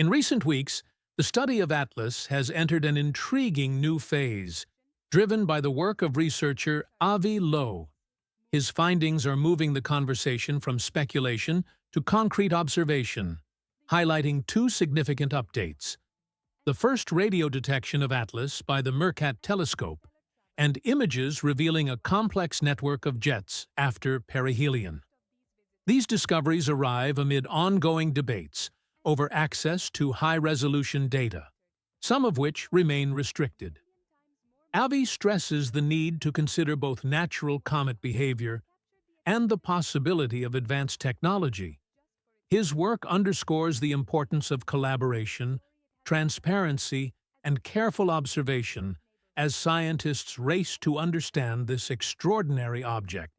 In recent weeks, the study of Atlas has entered an intriguing new phase, driven by the work of researcher Avi Low. His findings are moving the conversation from speculation to concrete observation, highlighting two significant updates: the first radio detection of Atlas by the Mercat telescope, and images revealing a complex network of jets after perihelion. These discoveries arrive amid ongoing debates over access to high-resolution data, some of which remain restricted. Avi stresses the need to consider both natural comet behavior and the possibility of advanced technology. His work underscores the importance of collaboration, transparency, and careful observation as scientists race to understand this extraordinary object.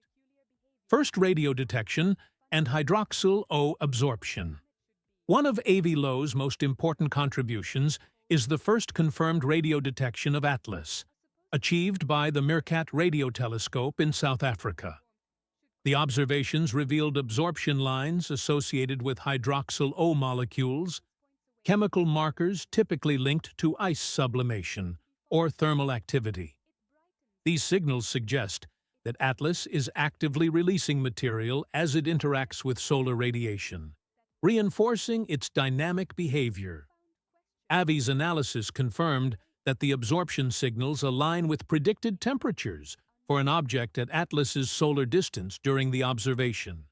First, radio detection and hydroxyl O absorption. One of Avi Low's most important contributions is the first confirmed radio detection of Atlas, achieved by the Mercat radio telescope in South Africa. The observations revealed absorption lines associated with hydroxyl O molecules, chemical markers typically linked to ice sublimation or thermal activity. These signals suggest that Atlas is actively releasing material as it interacts with solar radiation, reinforcing its dynamic behavior. Avi's analysis confirmed that the absorption signals align with predicted temperatures for an object at Atlas's solar distance during the observation.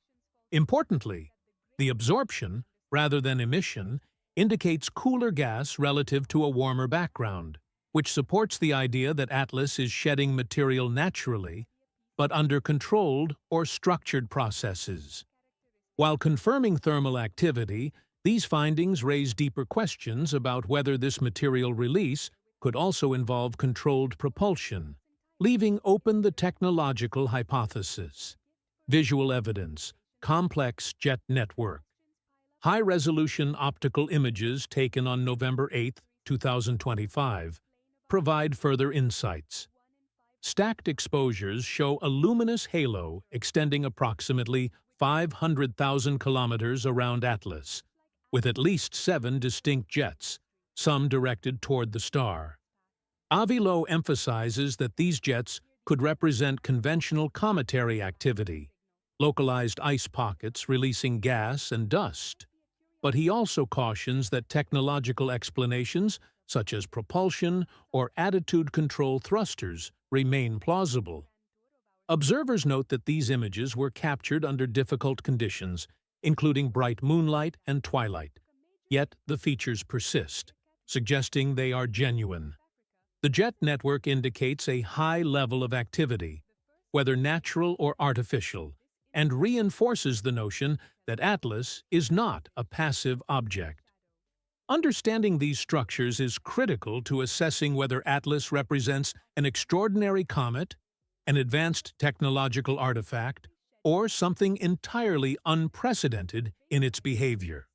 Importantly, the absorption, rather than emission, indicates cooler gas relative to a warmer background, which supports the idea that Atlas is shedding material naturally, but under controlled or structured processes. While confirming thermal activity, these findings raise deeper questions about whether this material release could also involve controlled propulsion, leaving open the technological hypothesis. Visual evidence, complex jet network. High-resolution optical images taken on November 8, 2025, provide further insights. Stacked exposures show a luminous halo extending approximately 500,000 kilometers around Atlas, with at least 7 distinct jets, some directed toward the star. Avi Low emphasizes that these jets could represent conventional cometary activity, localized ice pockets releasing gas and dust. But he also cautions that technological explanations, such as propulsion or attitude control thrusters, remain plausible. Observers note that these images were captured under difficult conditions, including bright moonlight and twilight. Yet the features persist, suggesting they are genuine. The jet network indicates a high level of activity, whether natural or artificial, and reinforces the notion that Atlas is not a passive object. Understanding these structures is critical to assessing whether Atlas represents an extraordinary comet, an advanced technological artifact, or something entirely unprecedented in its behavior.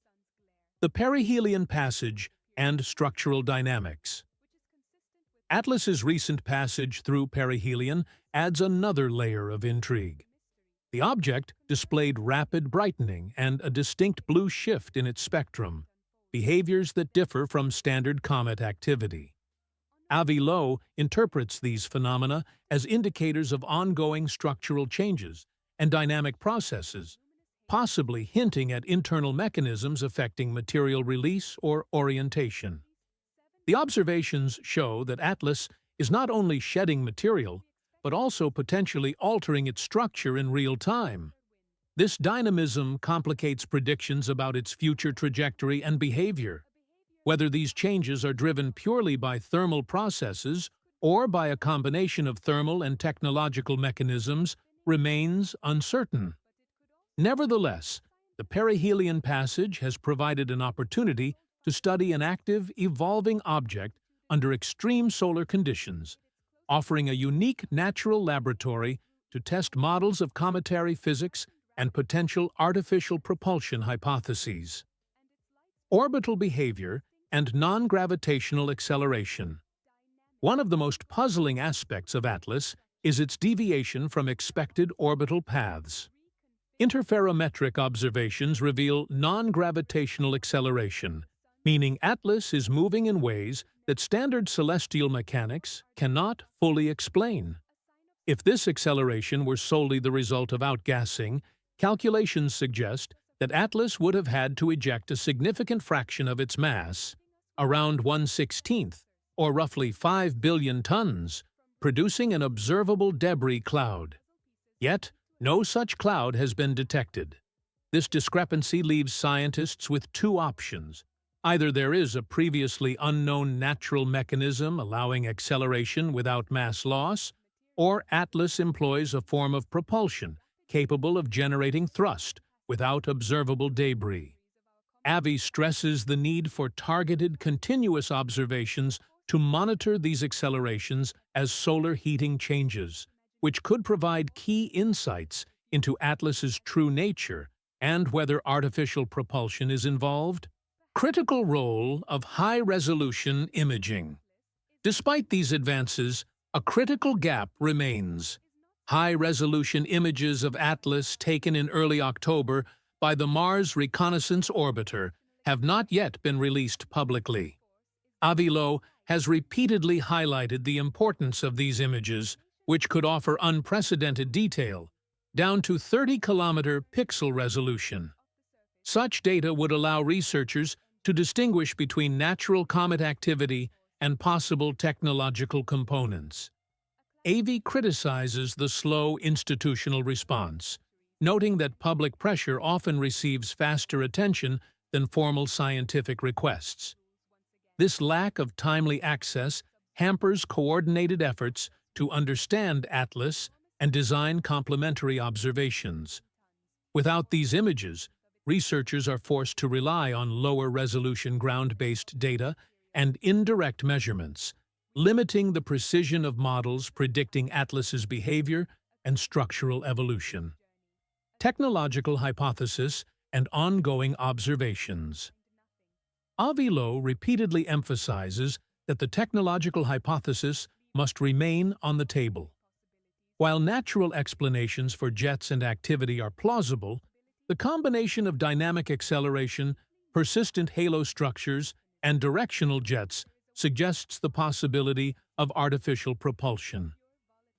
The perihelion passage and structural dynamics. Atlas's recent passage through perihelion adds another layer of intrigue. The object displayed rapid brightening and a distinct blue shift in its spectrum, behaviors that differ from standard comet activity. Avi Low interprets these phenomena as indicators of ongoing structural changes and dynamic processes, possibly hinting at internal mechanisms affecting material release or orientation. The observations show that Atlas is not only shedding material, but also potentially altering its structure in real time. This dynamism complicates predictions about its future trajectory and behavior. Whether these changes are driven purely by thermal processes or by a combination of thermal and technological mechanisms remains uncertain. Nevertheless, the perihelion passage has provided an opportunity to study an active, evolving object under extreme solar conditions, offering a unique natural laboratory to test models of cometary physics and potential artificial propulsion hypotheses. Orbital behavior and non-gravitational acceleration. One of the most puzzling aspects of Atlas is its deviation from expected orbital paths. Interferometric observations reveal non-gravitational acceleration, meaning Atlas is moving in ways that standard celestial mechanics cannot fully explain. If this acceleration were solely the result of outgassing, calculations suggest that Atlas would have had to eject a significant fraction of its mass, around 1/16, or roughly 5 billion tons, producing an observable debris cloud. Yet, no such cloud has been detected. This discrepancy leaves scientists with two options. Either there is a previously unknown natural mechanism allowing acceleration without mass loss, or Atlas employs a form of propulsion capable of generating thrust without observable debris. Avi stresses the need for targeted, continuous observations to monitor these accelerations as solar heating changes, which could provide key insights into Atlas's true nature and whether artificial propulsion is involved. Critical role of high-resolution imaging. Despite these advances, a critical gap remains. High-resolution images of Atlas taken in early October by the Mars Reconnaissance Orbiter have not yet been released publicly. Avi Low has repeatedly highlighted the importance of these images, which could offer unprecedented detail, down to 30-kilometer pixel resolution. Such data would allow researchers to distinguish between natural comet activity and possible technological components. AV criticizes the slow institutional response, noting that public pressure often receives faster attention than formal scientific requests. This lack of timely access hampers coordinated efforts to understand Atlas and design complementary observations. Without these images, researchers are forced to rely on lower-resolution ground-based data and indirect measurements, limiting the precision of models predicting Atlas's behavior and structural evolution. Technological hypothesis and ongoing observations. Avi Low repeatedly emphasizes that the technological hypothesis must remain on the table. While natural explanations for jets and activity are plausible, the combination of dynamic acceleration, persistent halo structures, and directional jets suggests the possibility of artificial propulsion.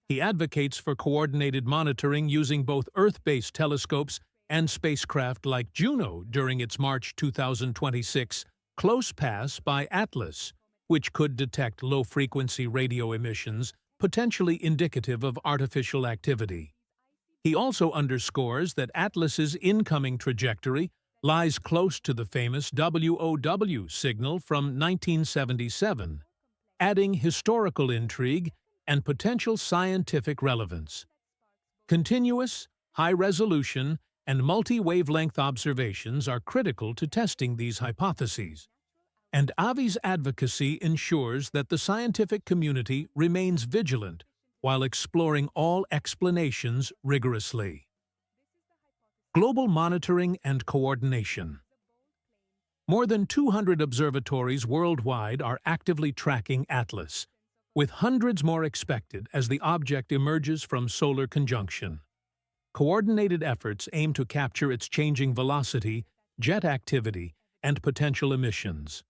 He advocates for coordinated monitoring using both Earth-based telescopes and spacecraft like Juno during its March 2026 close pass by Atlas, which could detect low-frequency radio emissions potentially indicative of artificial activity. He also underscores that Atlas's incoming trajectory lies close to the famous WOW signal from 1977, adding historical intrigue and potential scientific relevance. Continuous, high-resolution, and multi-wavelength observations are critical to testing these hypotheses, and Avi's advocacy ensures that the scientific community remains vigilant while exploring all explanations rigorously. Global monitoring and coordination. More than 200 observatories worldwide are actively tracking Atlas, with hundreds more expected as the object emerges from solar conjunction. Coordinated efforts aim to capture its changing velocity, jet activity, and potential emissions.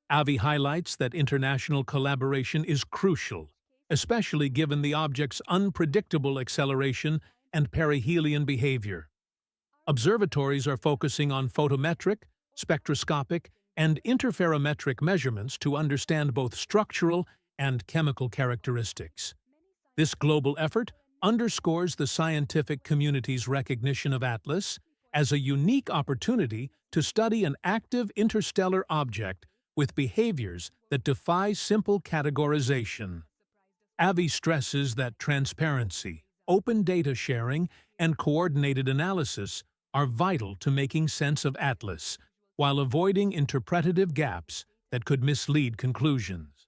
Avi highlights that international collaboration is crucial, especially given the object's unpredictable acceleration and perihelion behavior. Observatories are focusing on photometric, spectroscopic, and interferometric measurements to understand both structural and chemical characteristics. This global effort underscores the scientific community's recognition of Atlas as a unique opportunity to study an active interstellar object with behaviors that defy simple categorization. Avi stresses that transparency, open data sharing, and coordinated analysis are vital to making sense of Atlas, while avoiding interpretative gaps that could mislead conclusions.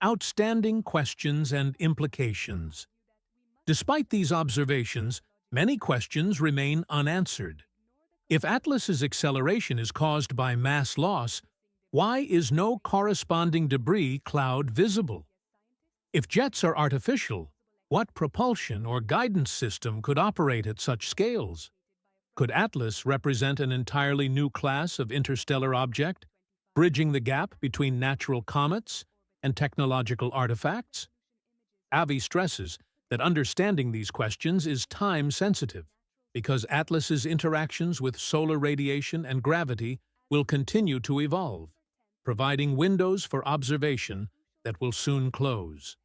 Outstanding questions and implications. Despite these observations, many questions remain unanswered. If Atlas's acceleration is caused by mass loss, why is no corresponding debris cloud visible? If jets are artificial, what propulsion or guidance system could operate at such scales? Could Atlas represent an entirely new class of interstellar object, bridging the gap between natural comets and technological artifacts? Avi stresses that understanding these questions is time-sensitive because Atlas's interactions with solar radiation and gravity will continue to evolve, providing windows for observation that will soon close.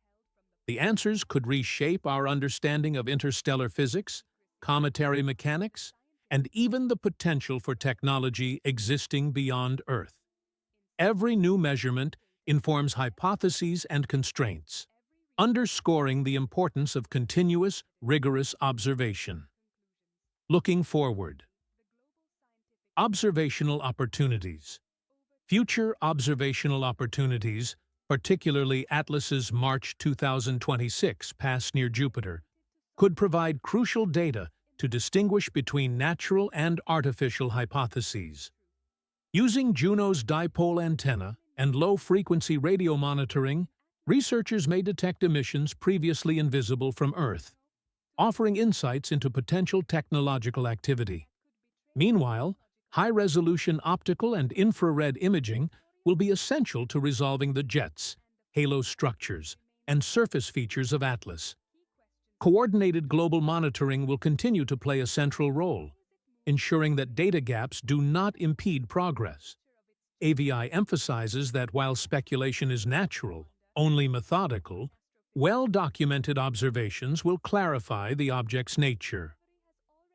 The answers could reshape our understanding of interstellar physics, cometary mechanics, and even the potential for technology existing beyond Earth. Every new measurement informs hypotheses and constraints, underscoring the importance of continuous, rigorous observation. Looking forward. Observational opportunities. Future observational opportunities, particularly Atlas's March 2026 pass near Jupiter, could provide crucial data to distinguish between natural and artificial hypotheses. Using Juno's dipole antenna and low-frequency radio monitoring, researchers may detect emissions previously invisible from Earth, offering insights into potential technological activity. Meanwhile, high-resolution optical and infrared imaging will be essential to resolving the jets, halo structures, and surface features of Atlas. Coordinated global monitoring will continue to play a central role, ensuring that data gaps do not impede progress. AVI emphasizes that while speculation is natural, only methodical, well-documented observations will clarify the object's nature.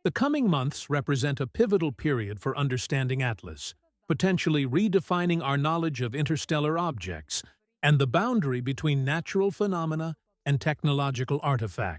The coming months represent a pivotal period for understanding Atlas, potentially redefining our knowledge of interstellar objects and the boundary between natural phenomena and technological artifacts.